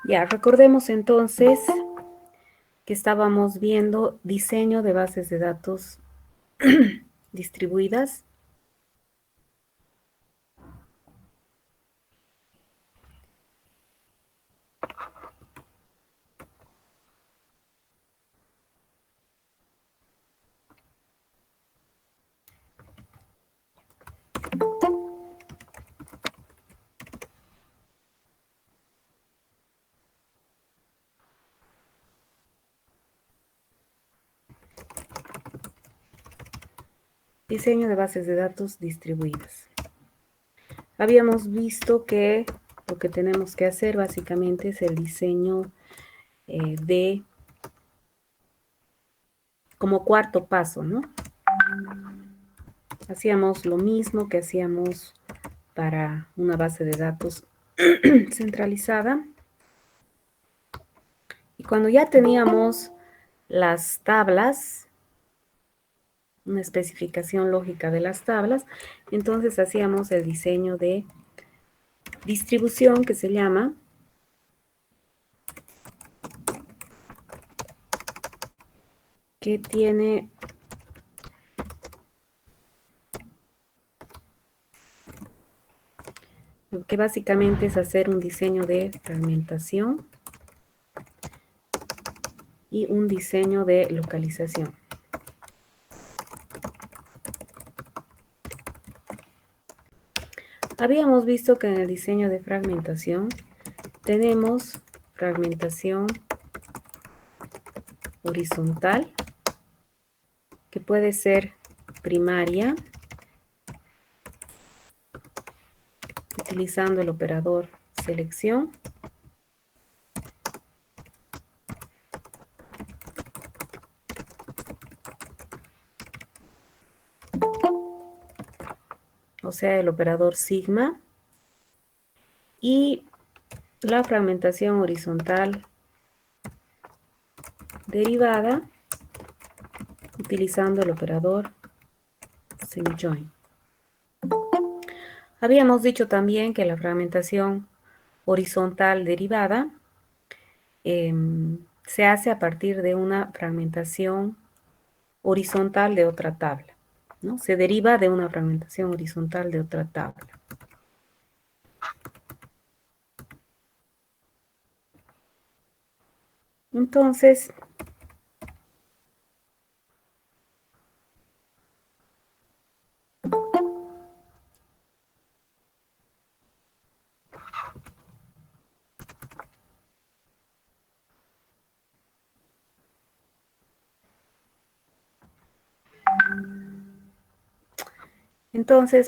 Ya, recordemos entonces que estábamos viendo diseño de bases de datos distribuidas. Diseño de bases de datos distribuidas. Habíamos visto que lo que tenemos que hacer básicamente es el diseño como cuarto paso, ¿no? Hacíamos lo mismo que hacíamos para una base de datos centralizada. Y cuando ya teníamos las tablas, una especificación lógica de las tablas, entonces hacíamos el diseño de distribución que se llama, que tiene que básicamente es hacer un diseño de fragmentación y un diseño de localización. Habíamos visto que en el diseño de fragmentación tenemos fragmentación horizontal, que puede ser primaria, utilizando el operador selección. O sea, el operador sigma. Y la fragmentación horizontal derivada, utilizando el operador semijoin. Habíamos dicho también que la fragmentación horizontal derivada se hace a partir de una fragmentación horizontal de otra tabla, ¿no? Se deriva de una fragmentación horizontal de otra tabla. Entonces,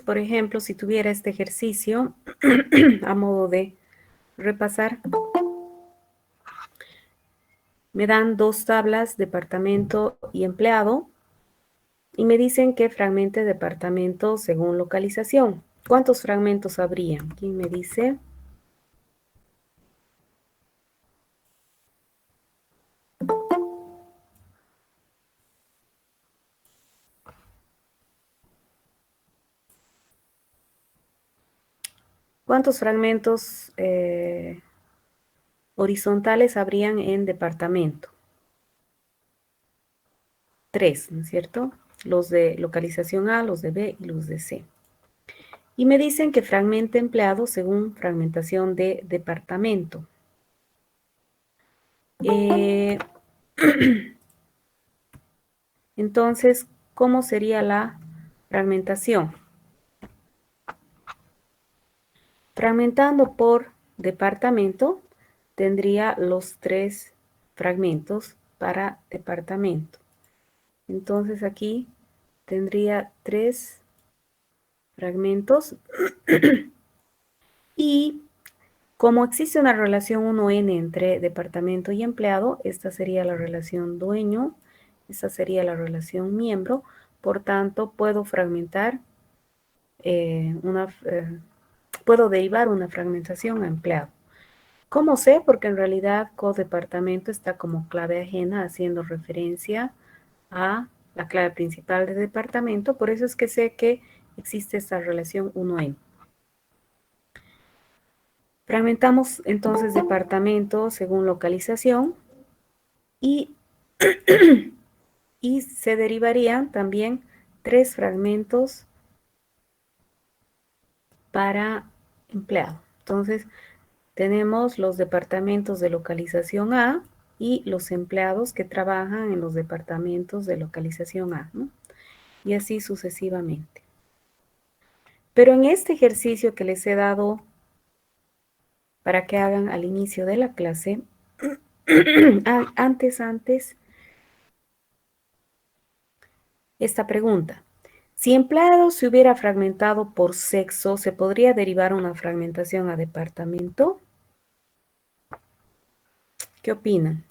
por ejemplo, si tuviera este ejercicio a modo de repasar, me dan dos tablas, departamento y empleado, y me dicen que fragmente departamento según localización. ¿Cuántos fragmentos habría? ¿Quién me dice? ¿Cuántos fragmentos horizontales habrían en departamento? 3, ¿no es cierto? Los de localización A, los de B y los de C. Y me dicen que fragmente empleado según fragmentación de departamento. Entonces, ¿cómo sería la fragmentación? Fragmentando por departamento, tendría los 3 fragmentos para departamento. Entonces aquí tendría 3 fragmentos y como existe una relación 1n entre departamento y empleado, esta sería la relación dueño, esta sería la relación miembro, por tanto puedo fragmentar puedo derivar una fragmentación a empleado. ¿Cómo sé? Porque en realidad codepartamento está como clave ajena haciendo referencia a la clave principal de departamento, por eso es que sé que existe esta relación 1n. Fragmentamos entonces departamento según localización y, y se derivarían también 3 fragmentos para empleado. Entonces, tenemos los departamentos de localización A y los empleados que trabajan en los departamentos de localización A, ¿no? Y así sucesivamente. Pero en este ejercicio que les he dado para que hagan al inicio de la clase, antes, esta pregunta. Si empleado se hubiera fragmentado por sexo, ¿se podría derivar una fragmentación a departamento? ¿Qué opinan?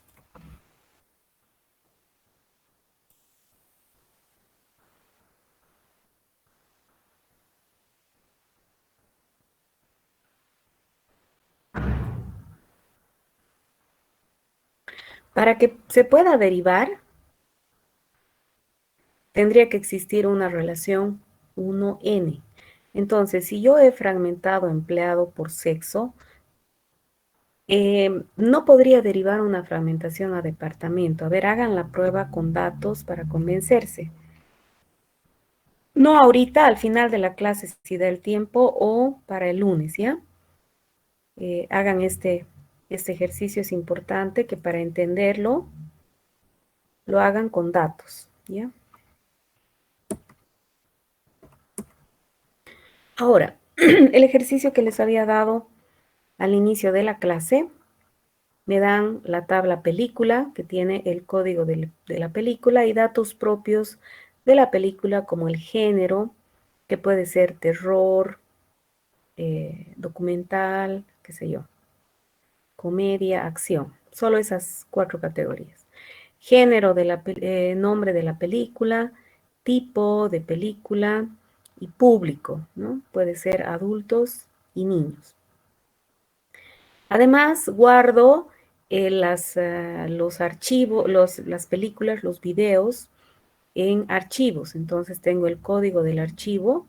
Para que se pueda derivar, tendría que existir una relación 1N. Entonces, si yo he fragmentado empleado por sexo, no podría derivar una fragmentación a departamento. A ver, hagan la prueba con datos para convencerse. No ahorita, al final de la clase, si da el tiempo, o para el lunes, ¿ya? Hagan este ejercicio, es importante que para entenderlo, lo hagan con datos, ¿ya? Ahora, el ejercicio que les había dado al inicio de la clase, me dan la tabla película que tiene el código de la película y datos propios de la película como el género, que puede ser terror, documental, qué sé yo, comedia, acción. Solo esas 4 categorías. Género de nombre de la película, tipo de película y público, ¿no? Puede ser adultos y niños. Además, guardo los archivos, las películas, los videos en archivos. Entonces tengo el código del archivo,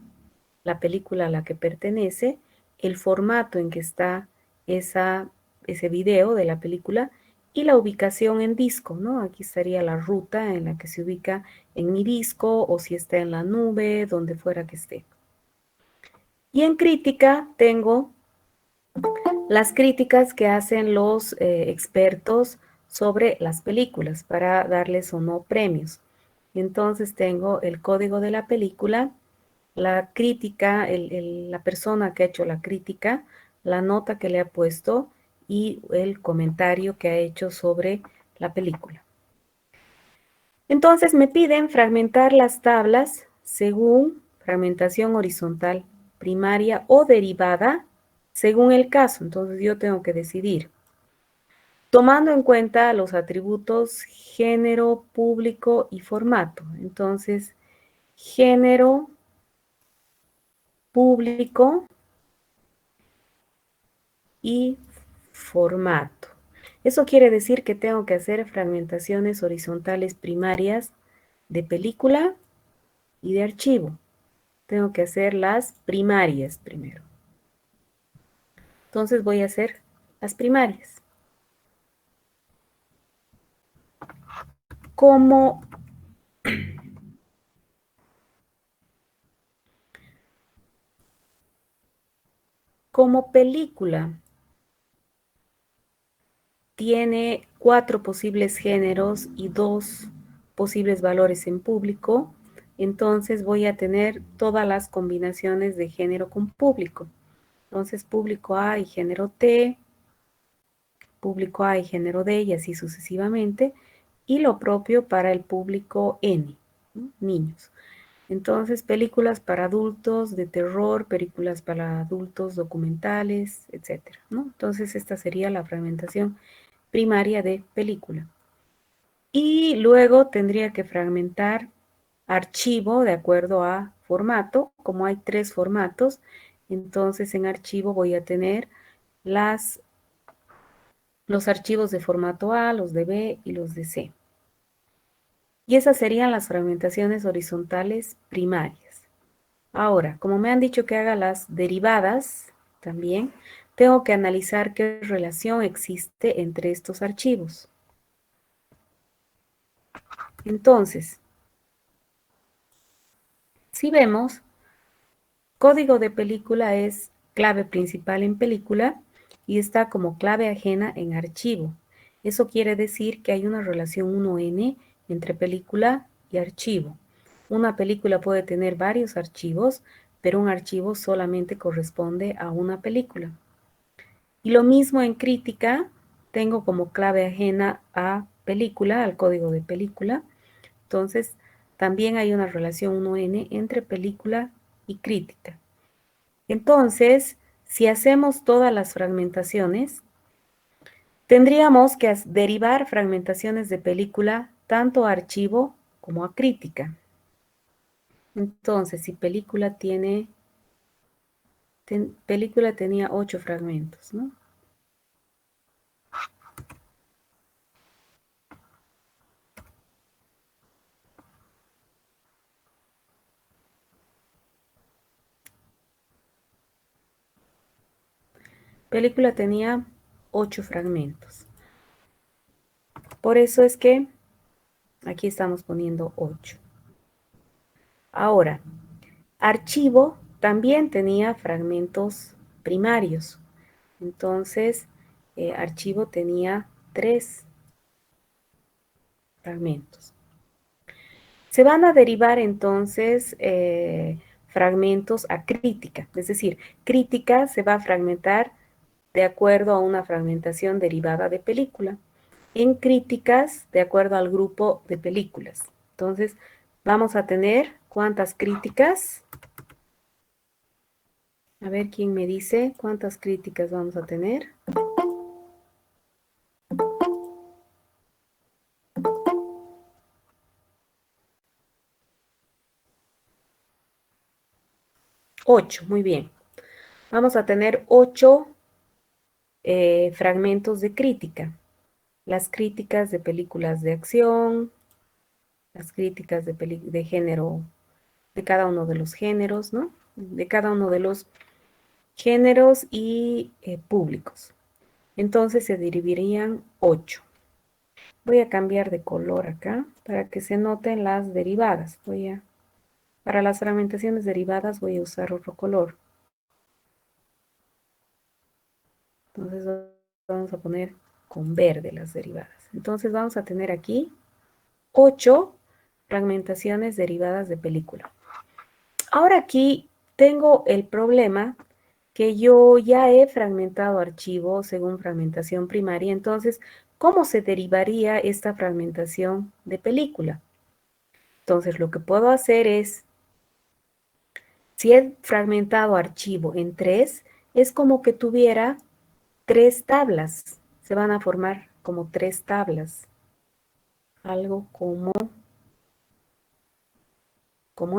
la película a la que pertenece, el formato en que está ese video de la película y la ubicación en disco, ¿no? Aquí estaría la ruta en la que se ubica en mi disco o si está en la nube, donde fuera que esté. Y en crítica tengo las críticas que hacen los expertos sobre las películas para darles o no premios. Entonces tengo el código de la película, la crítica, la persona que ha hecho la crítica, la nota que le ha puesto y el comentario que ha hecho sobre la película. Entonces me piden fragmentar las tablas según fragmentación horizontal primaria o derivada según el caso. Entonces yo tengo que decidir, tomando en cuenta los atributos género, público y formato. Entonces, género, público y formato. Eso quiere decir que tengo que hacer fragmentaciones horizontales primarias de película y de archivo. Tengo que hacer las primarias primero. Entonces voy a hacer las primarias. Como, como película tiene 4 posibles géneros y 2 posibles valores en público, entonces voy a tener todas las combinaciones de género con público. Entonces, público A y género T, público A y género D, y así sucesivamente, y lo propio para el público N, ¿no? Niños. Entonces, películas para adultos de terror, películas para adultos documentales, etcétera, ¿no? Entonces, esta sería la fragmentación primaria de película. Y luego tendría que fragmentar archivo de acuerdo a formato. Como hay 3 formatos, entonces en archivo voy a tener los archivos de formato A, los de B y los de C. Y esas serían las fragmentaciones horizontales primarias. Ahora, como me han dicho que haga las derivadas también, tengo que analizar qué relación existe entre estos archivos. Entonces, si vemos, código de película es clave principal en película y está como clave ajena en archivo. Eso quiere decir que hay una relación 1N entre película y archivo. Una película puede tener varios archivos, pero un archivo solamente corresponde a una película. Y lo mismo en crítica, tengo como clave ajena a película, al código de película. Entonces, también hay una relación 1N entre película y crítica. Entonces, si hacemos todas las fragmentaciones, tendríamos que derivar fragmentaciones de película tanto a archivo como a crítica. Entonces, si película película tenía 8 fragmentos, ¿no? Película tenía 8 fragmentos. Por eso es que aquí estamos poniendo 8. Ahora, archivo también tenía fragmentos primarios. Entonces, archivo tenía 3 fragmentos. Se van a derivar entonces fragmentos a crítica, es decir, crítica se va a fragmentar de acuerdo a una fragmentación derivada de película, en críticas de acuerdo al grupo de películas. Entonces, vamos a tener cuántas críticas. A ver quién me dice cuántas críticas vamos a tener. 8, muy bien. Vamos a tener 8 fragmentos de crítica. Las críticas de películas de acción, las críticas de género, de cada uno de los géneros, ¿no? De cada uno de los géneros y públicos. Entonces se dividirían 8. Voy a cambiar de color acá para que se noten las derivadas. Para las fragmentaciones derivadas voy a usar otro color. Entonces vamos a poner con verde las derivadas. Entonces vamos a tener aquí 8 fragmentaciones derivadas de película. Ahora aquí tengo el problema que yo ya he fragmentado archivos según fragmentación primaria. Entonces, ¿cómo se derivaría esta fragmentación de película? Entonces, lo que puedo hacer es, si he fragmentado archivo en 3, es como que tuviera 3 tablas. Se van a formar como 3 tablas. Algo como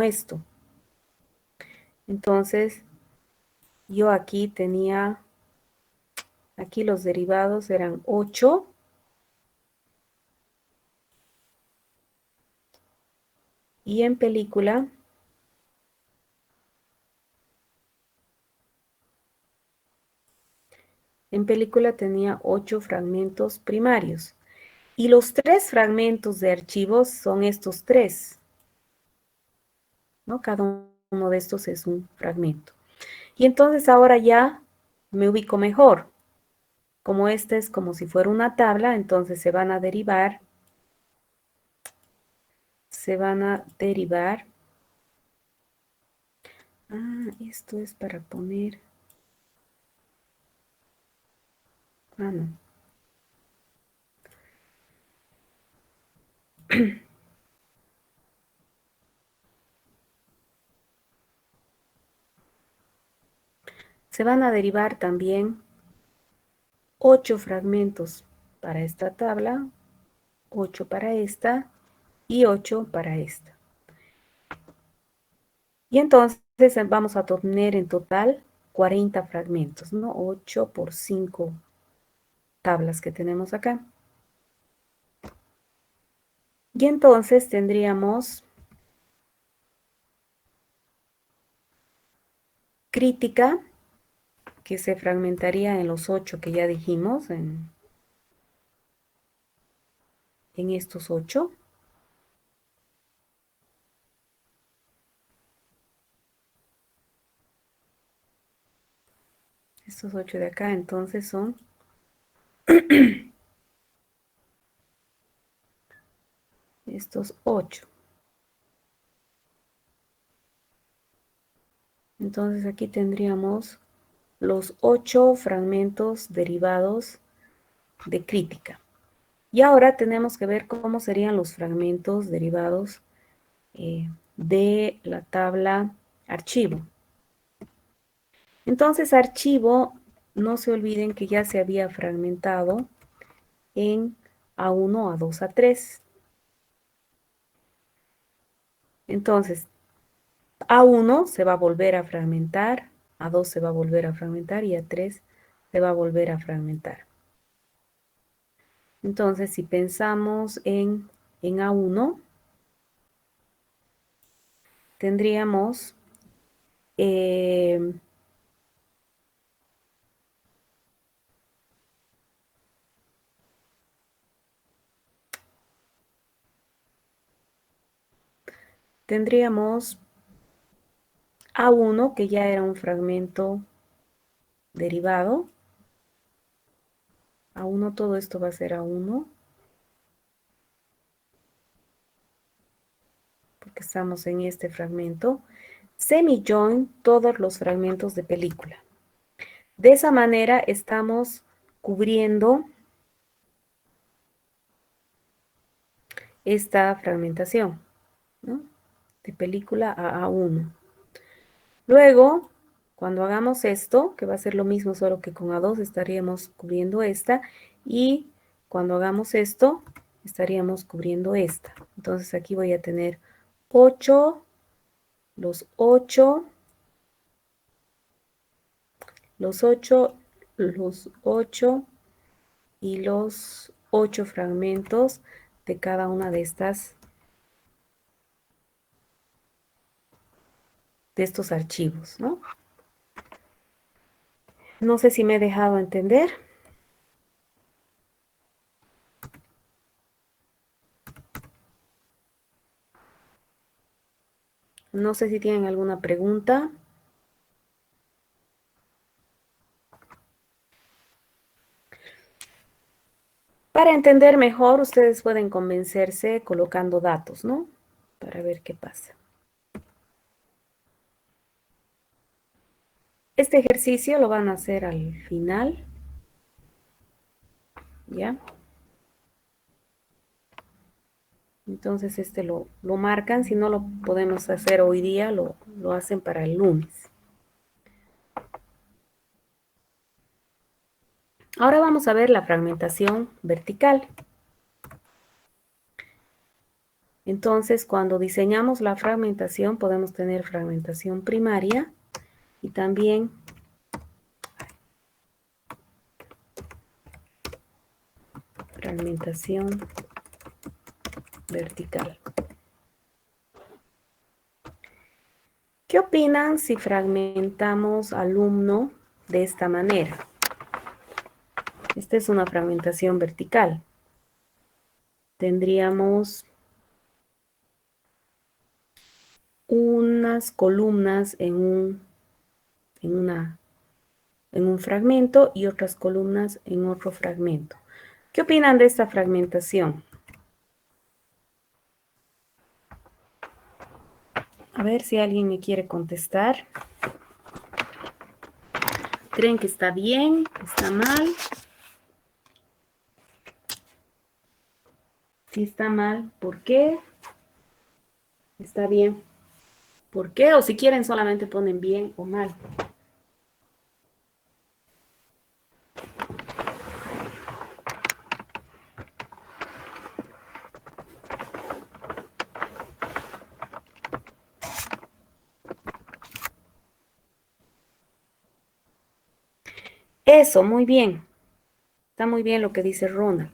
esto. Entonces, yo aquí tenía, aquí los derivados eran 8. Y en película tenía 8 fragmentos primarios. Y los 3 fragmentos de archivos son estos 3, ¿no? Cada uno de estos es un fragmento. Y entonces ahora ya me ubico mejor. Como este es como si fuera una tabla, entonces se van a derivar. Ah, esto es para poner. Ah, no. Se van a derivar también 8 fragmentos para esta tabla, 8 para esta y 8 para esta. Y entonces vamos a tener en total 40 fragmentos, ¿no? 8 por 5 tablas que tenemos acá. Y entonces tendríamos crítica que se fragmentaría en los 8 que ya dijimos, en estos 8. Estos 8 de acá, entonces son estos 8. Entonces aquí tendríamos los 8 fragmentos derivados de crítica. Y ahora tenemos que ver cómo serían los fragmentos derivados de la tabla archivo. Entonces, archivo, no se olviden que ya se había fragmentado en A1, A2, A3. Entonces, A1 se va a volver a fragmentar, A2 se va a volver a fragmentar y A3 se va a volver a fragmentar. Entonces, si pensamos en A1, tendríamos A1, que ya era un fragmento derivado. A1, todo esto va a ser A1. Porque estamos en este fragmento. Semi-join todos los fragmentos de película. De esa manera estamos cubriendo esta fragmentación, ¿no? De película a A1. Luego, cuando hagamos esto, que va a ser lo mismo, solo que con A2 estaríamos cubriendo esta, y cuando hagamos esto, estaríamos cubriendo esta. Entonces aquí voy a tener 8, los 8, los 8, los 8 y los 8 fragmentos de cada una de estos archivos, ¿no? No sé si me he dejado entender. No sé si tienen alguna pregunta. Para entender mejor, ustedes pueden convencerse colocando datos, ¿no? Para ver qué pasa. Este ejercicio lo van a hacer al final, ¿ya? Entonces lo marcan, si no lo podemos hacer hoy día, lo hacen para el lunes. Ahora vamos a ver la fragmentación vertical. Entonces, cuando diseñamos la fragmentación, podemos tener fragmentación primaria y también fragmentación vertical. ¿Qué opinan si fragmentamos alumno de esta manera? Esta es una fragmentación vertical. Tendríamos unas columnas en un fragmento y otras columnas en otro fragmento. ¿Qué opinan de esta fragmentación? A ver si alguien me quiere contestar. ¿Creen que está bien? ¿Está mal? Si está mal, ¿por qué? ¿Está bien? ¿Por qué? O si quieren solamente ponen bien o mal. Eso, muy bien. Está muy bien lo que dice Ronald.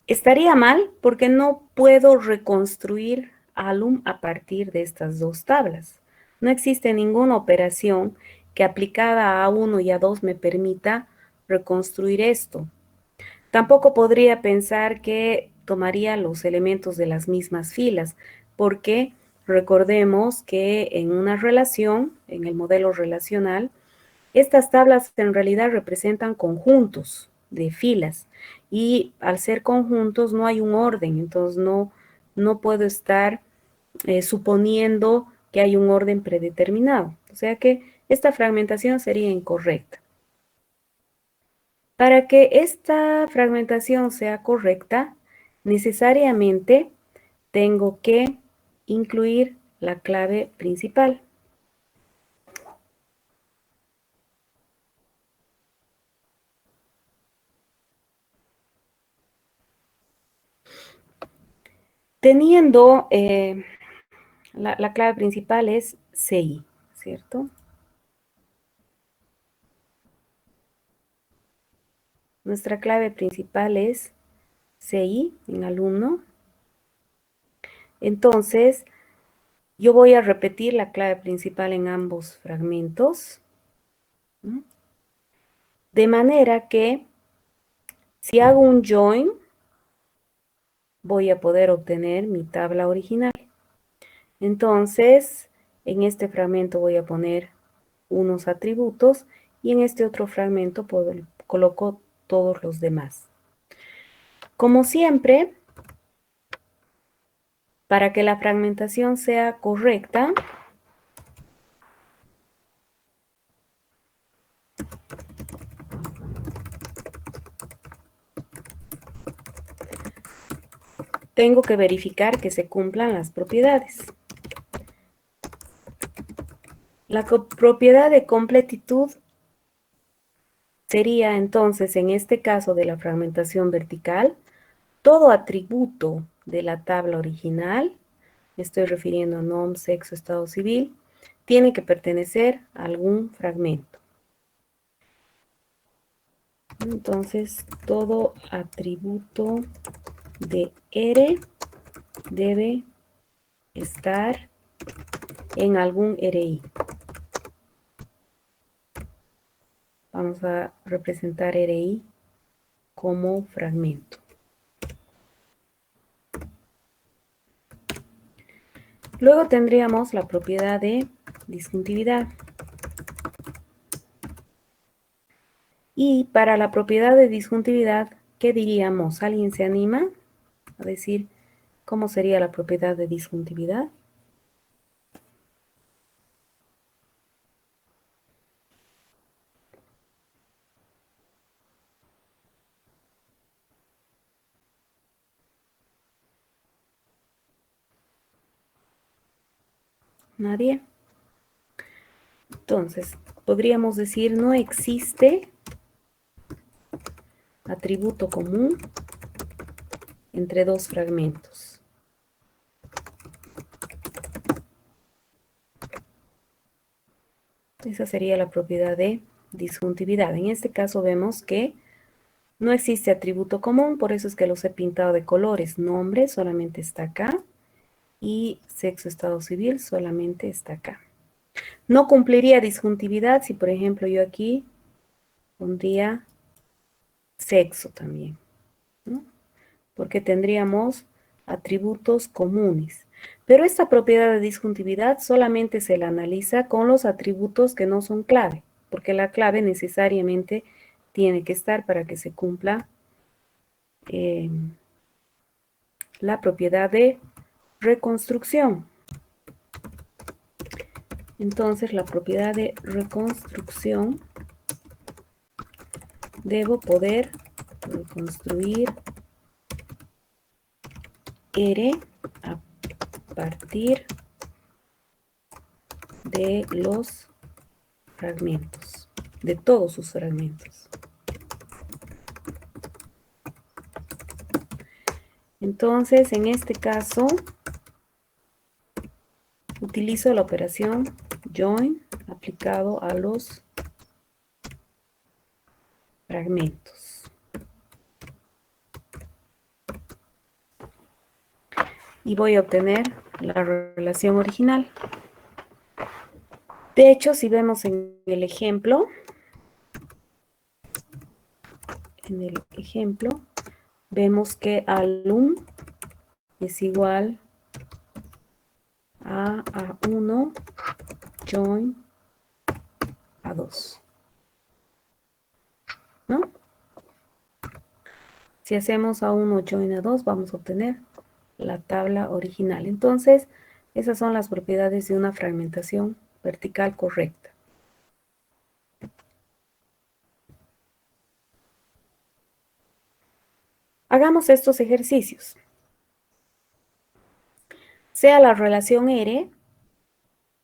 Estaría mal porque no puedo reconstruir Alum a partir de estas dos tablas. No existe ninguna operación que aplicada a A1 y A2 me permita reconstruir esto. Tampoco podría pensar que tomaría los elementos de las mismas filas, porque recordemos que en una relación, en el modelo relacional, estas tablas en realidad representan conjuntos de filas y al ser conjuntos no hay un orden, entonces no puedo estar suponiendo que hay un orden predeterminado. O sea que esta fragmentación sería incorrecta. Para que esta fragmentación sea correcta, necesariamente tengo que incluir la clave principal. Teniendo la clave principal es CI, ¿cierto? Nuestra clave principal es CI en alumno. Entonces, yo voy a repetir la clave principal en ambos fragmentos. ¿No? De manera que si hago un join, voy a poder obtener mi tabla original. Entonces, en este fragmento voy a poner unos atributos y en este otro fragmento coloco todos los demás. Como siempre, para que la fragmentación sea correcta, tengo que verificar que se cumplan las propiedades. La propiedad de completitud sería entonces, en este caso de la fragmentación vertical, todo atributo de la tabla original, me estoy refiriendo a nombre, sexo, estado civil, tiene que pertenecer a algún fragmento. Entonces, todo atributo de R debe estar en algún RI. Vamos a representar RI como fragmento. Luego tendríamos la propiedad de disjuntividad. Y para la propiedad de disjuntividad, ¿qué diríamos? ¿Alguien se anima a decir cómo sería la propiedad de disjuntividad? ¿Nadie? Entonces, podríamos decir no existe atributo común entre dos fragmentos. Esa sería la propiedad de disjuntividad. En este caso vemos que no existe atributo común, por eso es que los he pintado de colores. Nombre solamente está acá y sexo, estado civil solamente está acá. No cumpliría disjuntividad si, por ejemplo, yo aquí pondría sexo también, ¿no? Porque tendríamos atributos comunes. Pero esta propiedad de disjuntividad solamente se la analiza con los atributos que no son clave, porque la clave necesariamente tiene que estar para que se cumpla la propiedad de reconstrucción. Entonces, la propiedad de reconstrucción, debo poder reconstruir R a partir de los fragmentos, de todos sus fragmentos. Entonces, en este caso, utilizo la operación join aplicado a los fragmentos. Y voy a obtener la relación original. De hecho, si vemos en el ejemplo, vemos que alum es igual a A1 join A2, ¿no? Si hacemos A1 join A2, vamos a obtener la tabla original. Entonces, esas son las propiedades de una fragmentación vertical correcta. Hagamos estos ejercicios. Sea la relación R,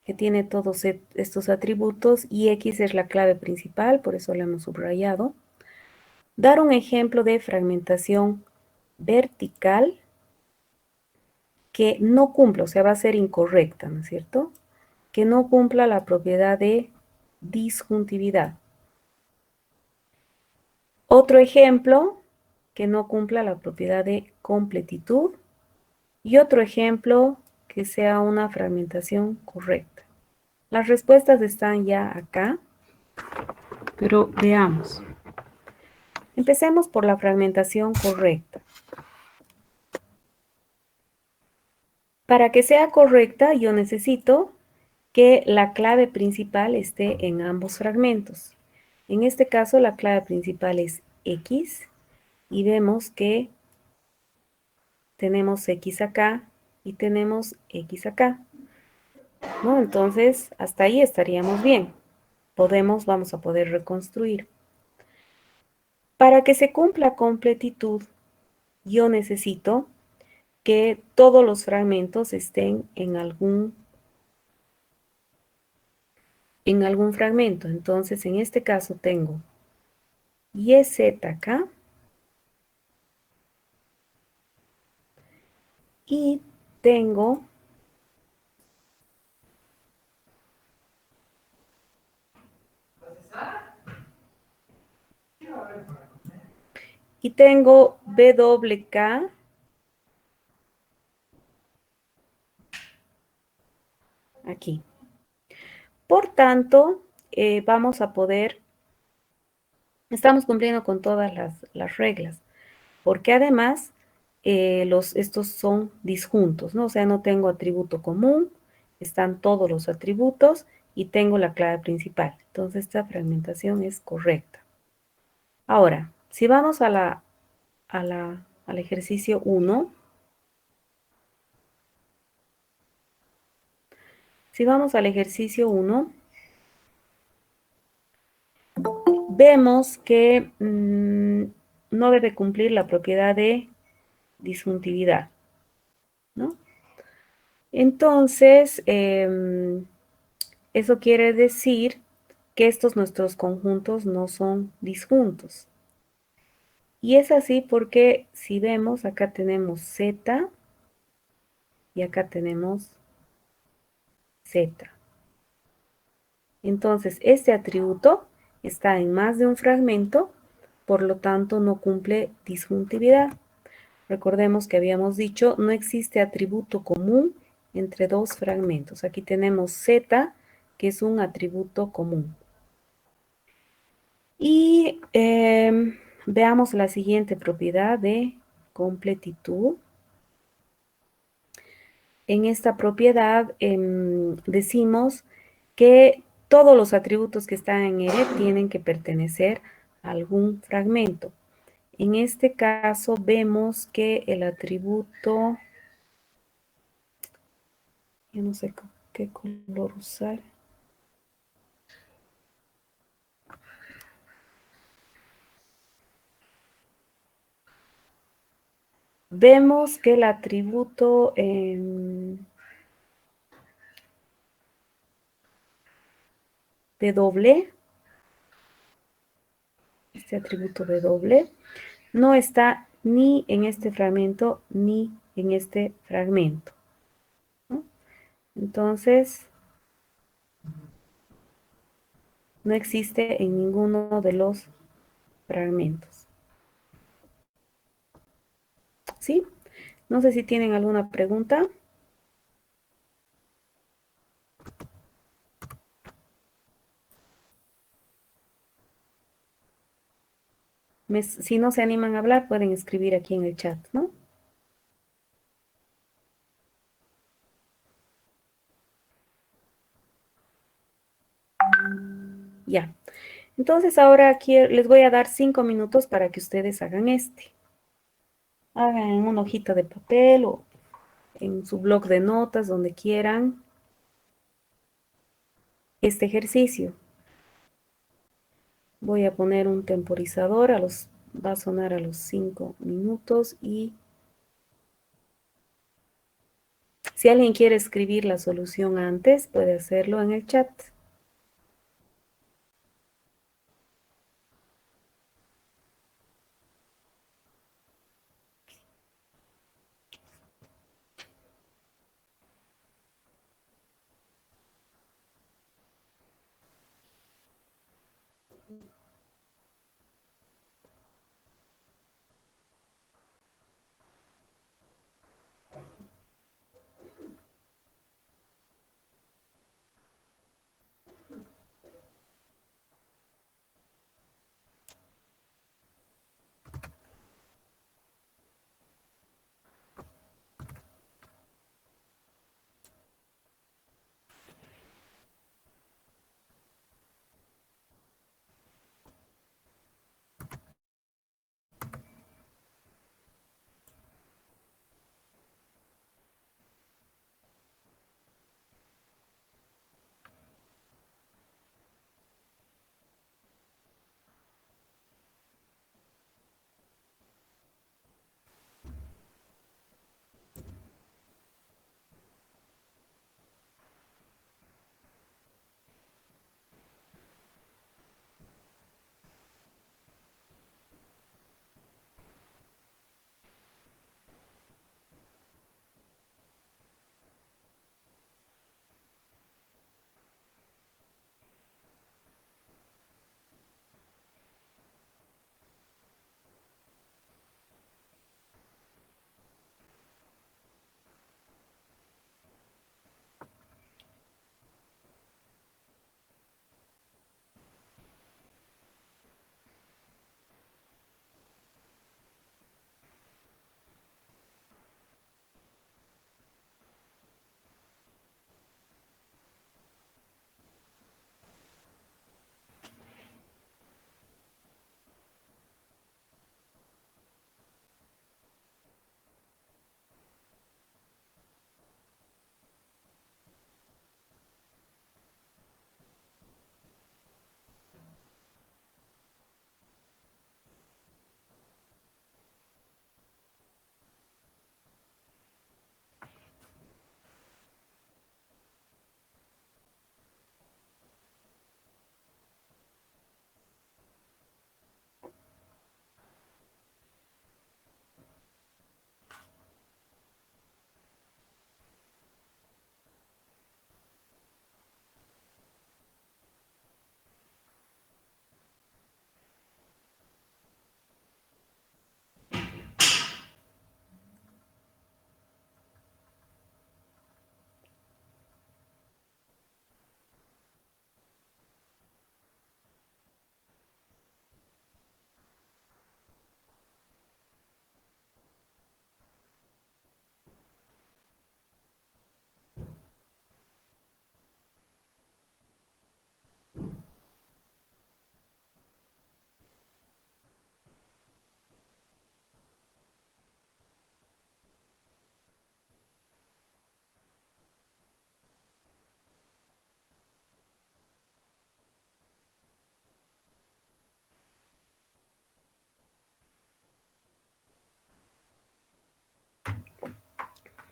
que tiene todos estos atributos, y X es la clave principal, por eso la hemos subrayado. Dar un ejemplo de fragmentación vertical que no cumpla, o sea, va a ser incorrecta, ¿no es cierto? Que no cumpla la propiedad de disjuntividad. Otro ejemplo que no cumpla la propiedad de completitud. Y otro ejemplo que sea una fragmentación correcta. Las respuestas están ya acá, pero veamos. Empecemos por la fragmentación correcta. Para que sea correcta, yo necesito que la clave principal esté en ambos fragmentos. En este caso, la clave principal es X y vemos que tenemos X acá y tenemos X acá, ¿no? Entonces, hasta ahí estaríamos bien. Vamos a poder reconstruir. Para que se cumpla completitud, yo necesito que todos los fragmentos estén en algún fragmento. Entonces, en este caso tengo YZ acá y tengo BWK aquí. Por tanto, vamos a poder, estamos cumpliendo con todas las reglas, porque además estos son disjuntos, ¿no? O sea, no tengo atributo común, están todos los atributos y tengo la clave principal. Entonces, esta fragmentación es correcta. Ahora, si vamos al ejercicio 1, si vamos al ejercicio 1, vemos que no debe cumplir la propiedad de disjuntividad, ¿no? Entonces, eso quiere decir que estos nuestros conjuntos no son disjuntos. Y es así porque si vemos, acá tenemos Z y acá tenemos Z. Entonces, este atributo está en más de un fragmento, por lo tanto no cumple disjuntividad. Recordemos que habíamos dicho, no existe atributo común entre dos fragmentos. Aquí tenemos Z, que es un atributo común. Y veamos la siguiente propiedad de completitud. En esta propiedad decimos que todos los atributos que están en R tienen que pertenecer a algún fragmento. En este caso vemos que el atributo, yo no sé qué color usar. Vemos que el atributo W, este atributo W, no está ni en este fragmento ni en este fragmento, ¿no? Entonces, no existe en ninguno de los fragmentos. ¿Sí? No sé si tienen alguna pregunta. Si no se animan a hablar, pueden escribir aquí en el chat, ¿no? Ya. Entonces ahora aquí les voy a dar 5 minutos para que ustedes hagan este. Hagan en una hojita de papel o en su bloc de notas, donde quieran, este ejercicio. Voy a poner un temporizador, va a sonar a los 5 minutos y si alguien quiere escribir la solución antes, puede hacerlo en el chat.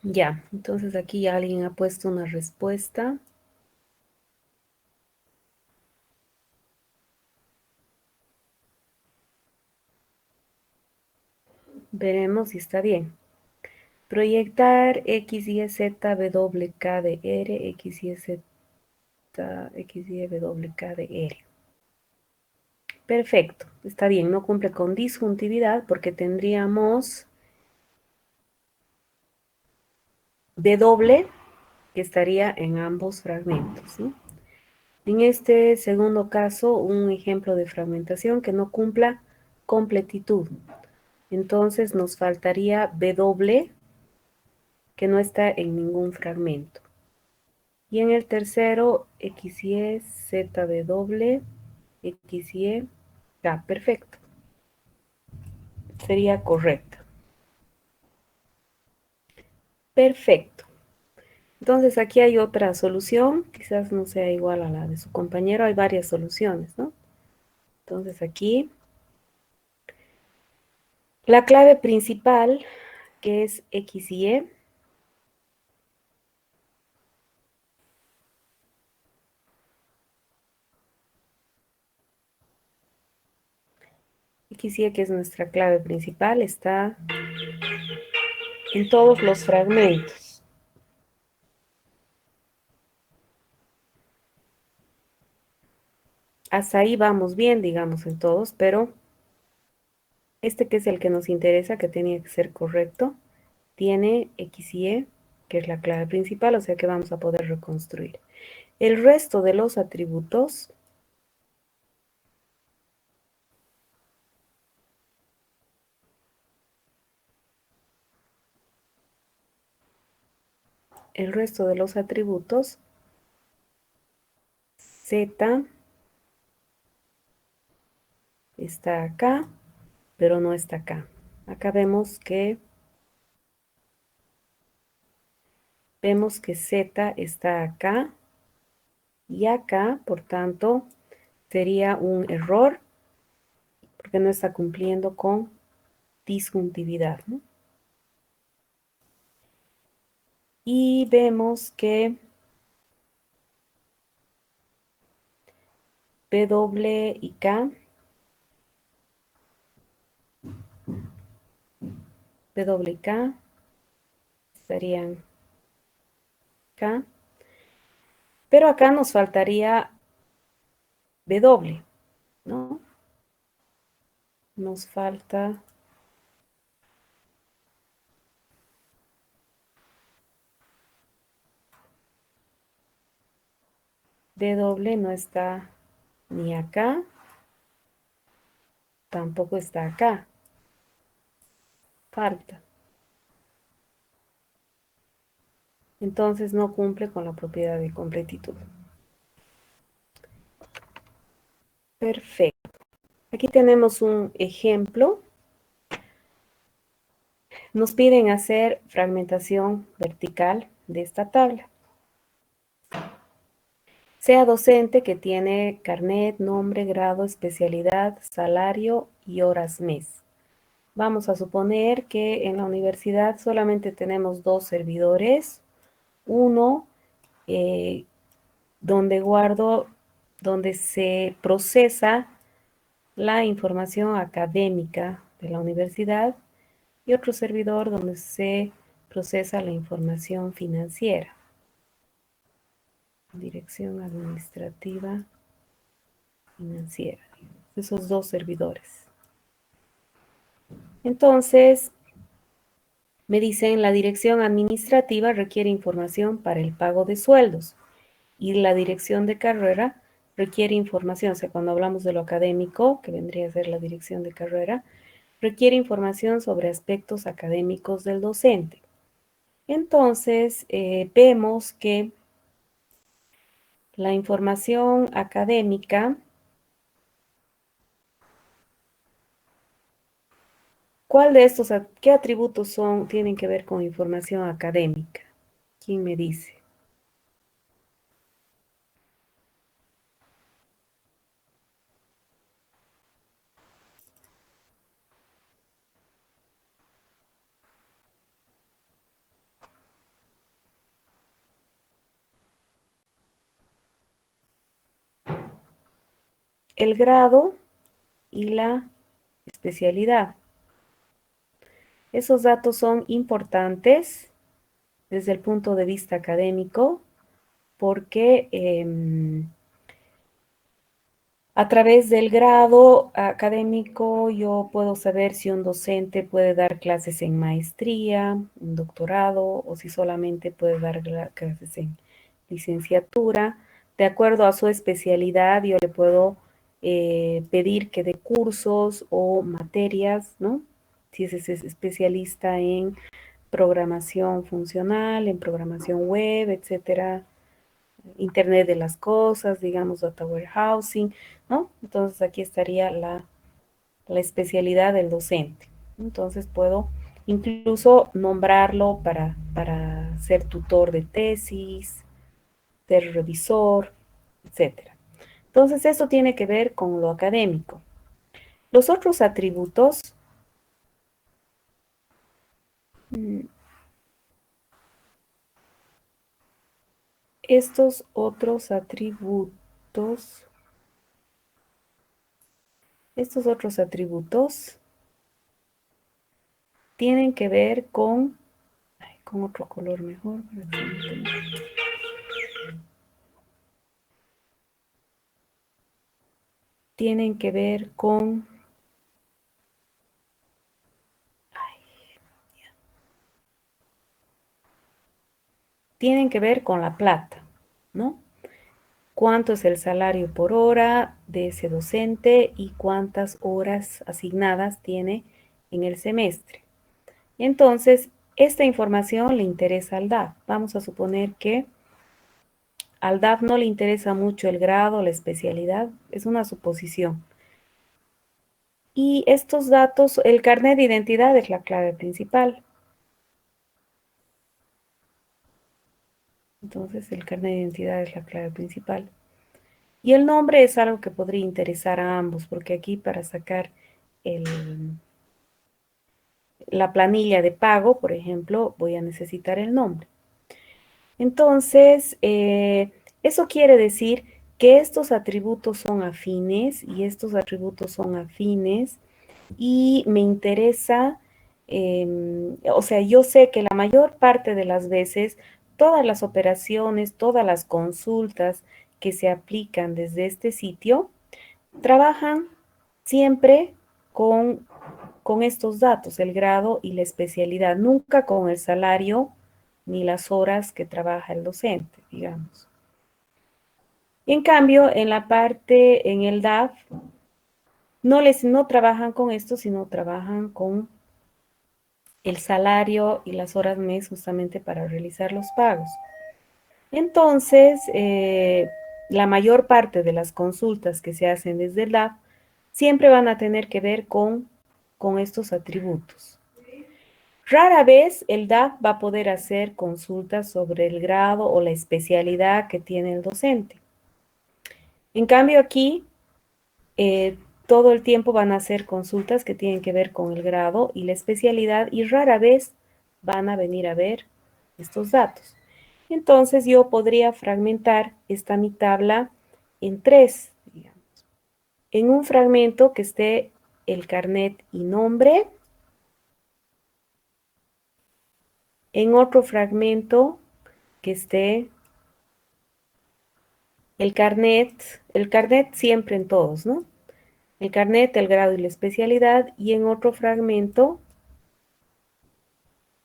Ya, entonces aquí ya alguien ha puesto una respuesta. Veremos si está bien. Proyectar X, Y, Z, W, K de R, X, Y, Z, X, Y, W, K de R. Perfecto, está bien, no cumple con disjuntividad porque tendríamos D doble que estaría en ambos fragmentos, ¿sí? En este segundo caso, un ejemplo de fragmentación que no cumpla completitud. Entonces nos faltaría W, que no está en ningún fragmento. Y en el tercero, XY, ZW, XY, K. Perfecto. Sería correcto. Perfecto. Entonces aquí hay otra solución, quizás no sea igual a la de su compañero, hay varias soluciones, ¿no? Entonces aquí, la clave principal, que es X y Y, X y Y, que es nuestra clave principal, está en todos los fragmentos. Hasta ahí vamos bien, digamos, en todos, pero este que es el que nos interesa, que tenía que ser correcto, tiene X y Y, que es la clave principal, o sea que vamos a poder reconstruir. El resto de los atributos, Z está acá, pero no está acá. Acá vemos que Z está acá y acá, por tanto, sería un error porque no está cumpliendo con disjuntividad, ¿no? Y vemos que W y K, W y K estarían acá, pero acá nos faltaría W, ¿no? Nos falta W, no está ni acá, tampoco está acá, falta. Entonces no cumple con la propiedad de completitud. Perfecto. Aquí tenemos un ejemplo. Nos piden hacer fragmentación vertical de esta tabla. Sea docente que tiene carnet, nombre, grado, especialidad, salario y horas mes. Vamos a suponer que en la universidad solamente tenemos dos servidores. Uno donde se procesa la información académica de la universidad y otro servidor donde se procesa la información financiera. Dirección administrativa financiera. Esos dos servidores. Entonces, me dicen la dirección administrativa requiere información para el pago de sueldos y la dirección de carrera requiere información, o sea, cuando hablamos de lo académico, que vendría a ser la dirección de carrera, requiere información sobre aspectos académicos del docente. Entonces, vemos que la información académica, ¿cuál de estos, qué atributos tienen que ver con información académica? ¿Quién me dice? El grado y la especialidad. Esos datos son importantes desde el punto de vista académico porque a través del grado académico yo puedo saber si un docente puede dar clases en maestría, en doctorado o si solamente puede dar clases en licenciatura. De acuerdo a su especialidad yo le puedo pedir que dé cursos o materias, ¿no? Si es especialista en programación funcional, en programación web, etcétera, Internet de las cosas, digamos, data warehousing, ¿no? Entonces aquí estaría la especialidad del docente. Entonces puedo incluso nombrarlo para ser tutor de tesis, ser revisor, etcétera. Entonces eso tiene que ver con lo académico. Los otros atributos, mm, estos otros atributos, estos otros atributos tienen que ver con otro color mejor, tienen que ver tienen que ver con la plata, ¿no? Cuánto es el salario por hora de ese docente y cuántas horas asignadas tiene en el semestre. Entonces, esta información le interesa al DAF. Vamos a suponer que al DAF no le interesa mucho el grado, la especialidad, es una suposición. Y estos datos, el carnet de identidad es la clave principal. Entonces, el carnet de identidad es la clave principal. Y el nombre es algo que podría interesar a ambos, porque aquí para sacar la planilla de pago, por ejemplo, voy a necesitar el nombre. Entonces, eso quiere decir que estos atributos son afines y estos atributos son afines y me interesa, o sea, yo sé que la mayor parte de las veces todas las operaciones, todas las consultas que se aplican desde este sitio trabajan siempre con, con estos datos, el grado y la especialidad, nunca con el salario ni las horas que trabaja el docente, digamos. En cambio, en la parte, en el DAF, no trabajan con esto, sino trabajan con el salario y las horas mes justamente para realizar los pagos. Entonces, la mayor parte de las consultas que se hacen desde el DAF siempre van a tener que ver con estos atributos. Rara vez el DAF va a poder hacer consultas sobre el grado o la especialidad que tiene el docente. En cambio aquí, todo el tiempo van a hacer consultas que tienen que ver con el grado y la especialidad y rara vez van a venir a ver estos datos. Entonces yo podría fragmentar esta mi tabla en tres, digamos. En un fragmento que esté el carnet y nombre, en otro fragmento que esté el carnet siempre en todos, ¿no? El carnet, el grado y la especialidad, y en otro fragmento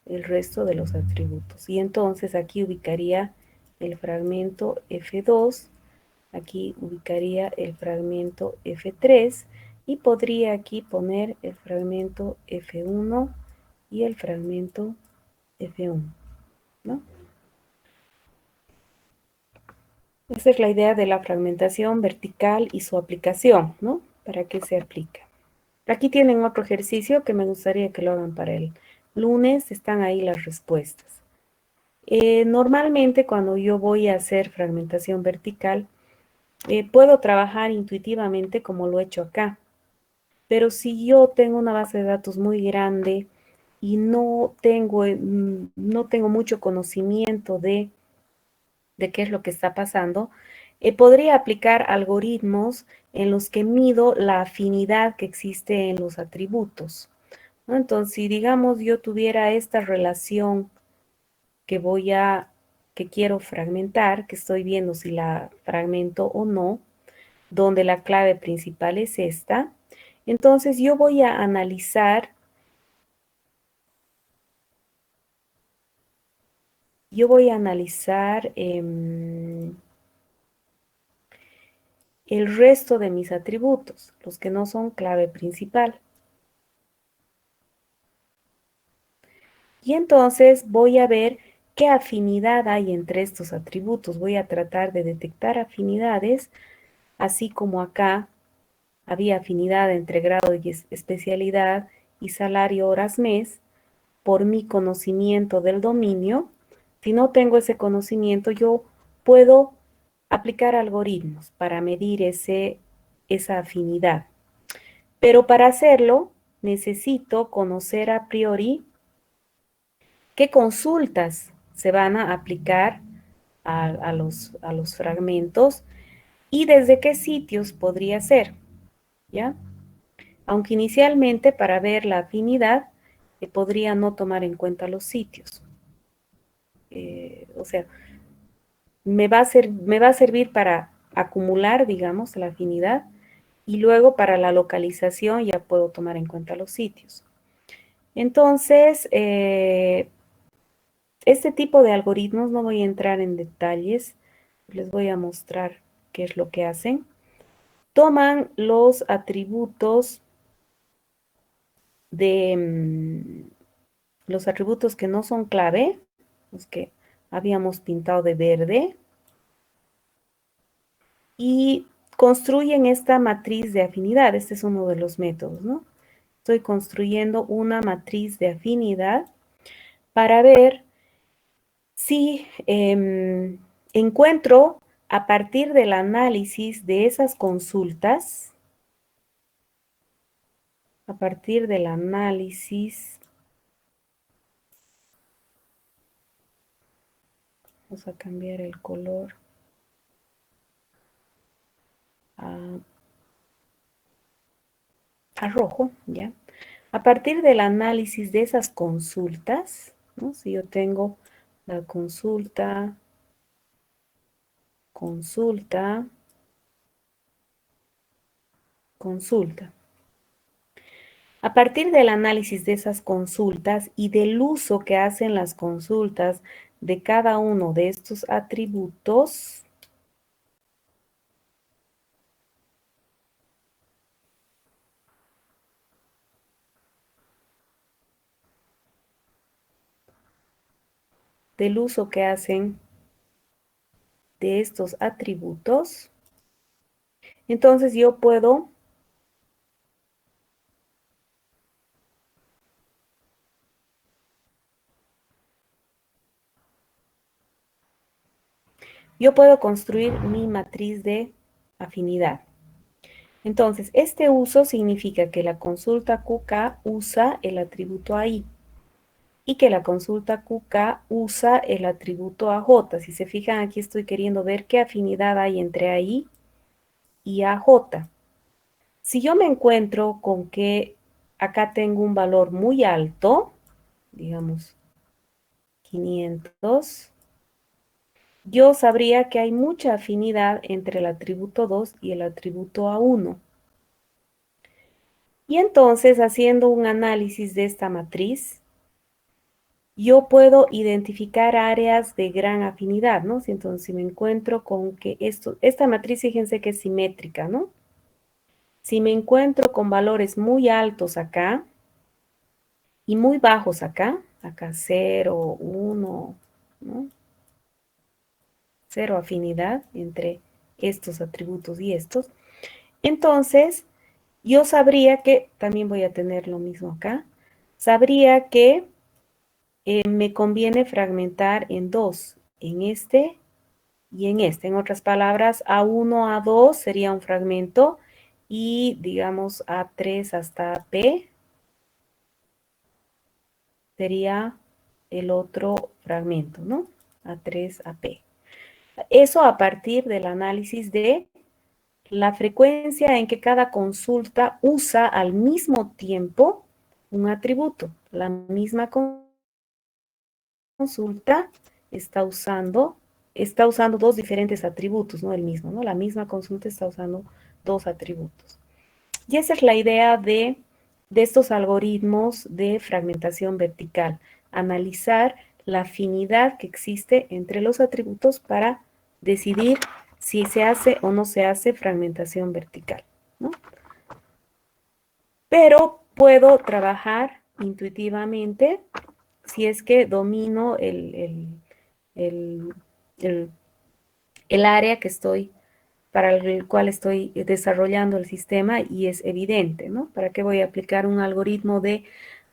el resto de los atributos. Y entonces aquí ubicaría el fragmento F2, aquí ubicaría el fragmento F3 y podría aquí poner el fragmento F1 y el fragmento F1, ¿no? Esa es la idea de la fragmentación vertical y su aplicación, ¿no? ¿Para qué se aplica? Aquí tienen otro ejercicio que me gustaría que lo hagan para el lunes. Están ahí las respuestas. Normalmente cuando yo voy a hacer fragmentación vertical, puedo trabajar intuitivamente como lo he hecho acá. Pero si yo tengo una base de datos muy grande y no tengo mucho conocimiento de qué es lo que está pasando, podría aplicar algoritmos en los que mido la afinidad que existe en los atributos, ¿no? Entonces, si digamos yo tuviera esta relación que que quiero fragmentar, que estoy viendo si la fragmento o no, donde la clave principal es esta, entonces yo voy a analizar el resto de mis atributos, los que no son clave principal. Y entonces voy a ver qué afinidad hay entre estos atributos. Voy a tratar de detectar afinidades, así como acá había afinidad entre grado y especialidad y salario horas mes, por mi conocimiento del dominio. Si no tengo ese conocimiento, yo puedo aplicar algoritmos para medir esa afinidad. Pero para hacerlo, necesito conocer a priori qué consultas se van a aplicar a los fragmentos y desde qué sitios podría ser, ¿ya? Aunque inicialmente para ver la afinidad podría no tomar en cuenta los sitios. O sea, me va a servir para acumular, digamos, la afinidad y luego para la localización ya puedo tomar en cuenta los sitios. Entonces, este tipo de algoritmos no voy a entrar en detalles, les voy a mostrar qué es lo que hacen. Toman los atributos los atributos que no son clave, los que habíamos pintado de verde, y construyen esta matriz de afinidad. Este es uno de los métodos, ¿no? Estoy construyendo una matriz de afinidad para ver si encuentro a partir del análisis de esas consultas, a partir del análisis, vamos a cambiar el color a rojo, ¿ya? A partir del análisis de esas consultas, ¿no? Si yo tengo la consulta, consulta, consulta. A partir del análisis de esas consultas y del uso que hacen las consultas de cada uno de estos atributos, del uso que hacen de estos atributos, entonces yo puedo construir mi matriz de afinidad. Entonces, este uso significa que la consulta QK usa el atributo AI y que la consulta QK usa el atributo AJ. Si se fijan, aquí estoy queriendo ver qué afinidad hay entre AI y AJ. Si yo me encuentro con que acá tengo un valor muy alto, digamos 500, yo sabría que hay mucha afinidad entre el atributo 2 y el atributo A1. Y entonces, haciendo un análisis de esta matriz, yo puedo identificar áreas de gran afinidad, ¿no? Entonces, si me encuentro con que esta matriz, fíjense que es simétrica, ¿no? Si me encuentro con valores muy altos acá y muy bajos acá 0, 1, ¿no? 0 afinidad entre estos atributos y estos, entonces yo sabría que, también voy a tener lo mismo acá, sabría que me conviene fragmentar en dos, en este y en este. En otras palabras, A1, A2 sería un fragmento y digamos A3 hasta P sería el otro fragmento, ¿no? A3 a P. Eso a partir del análisis de la frecuencia en que cada consulta usa al mismo tiempo un atributo. La misma consulta está usando dos diferentes atributos, no el mismo, ¿no? La misma consulta está usando dos atributos. Y esa es la idea de estos algoritmos de fragmentación vertical, analizar la afinidad que existe entre los atributos para decidir si se hace o no se hace fragmentación vertical, ¿no? Pero puedo trabajar intuitivamente si es que domino el, el, el área que estoy, para el cual estoy desarrollando el sistema y es evidente, ¿no? ¿Para qué voy a aplicar un algoritmo de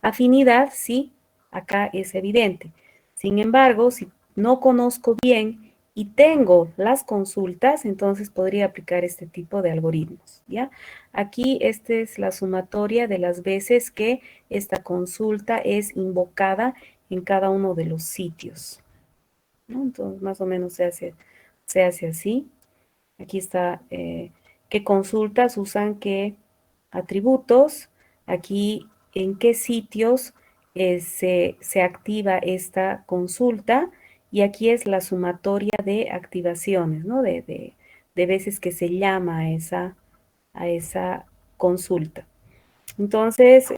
afinidad si acá es evidente? Sin embargo, si no conozco bien y tengo las consultas, entonces podría aplicar este tipo de algoritmos, ¿ya? Aquí esta es la sumatoria de las veces que esta consulta es invocada en cada uno de los sitios, ¿no? Entonces, más o menos se hace así. Aquí está qué consultas usan qué atributos. Aquí en qué sitios se activa esta consulta. Y aquí es la sumatoria de activaciones, ¿no? De veces que se llama a esa consulta. Entonces,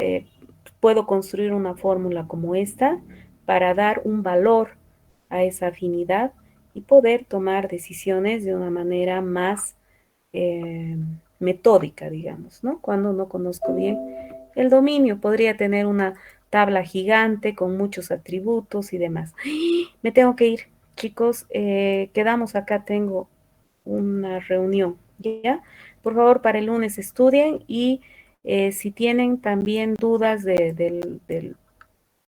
puedo construir una fórmula como esta para dar un valor a esa afinidad y poder tomar decisiones de una manera más metódica, digamos, ¿no? Cuando no conozco bien el dominio, podría tener una tabla gigante con muchos atributos y demás. Me tengo que ir, chicos, quedamos acá, tengo una reunión, ¿ya? Por favor, para el lunes estudien y si tienen también dudas del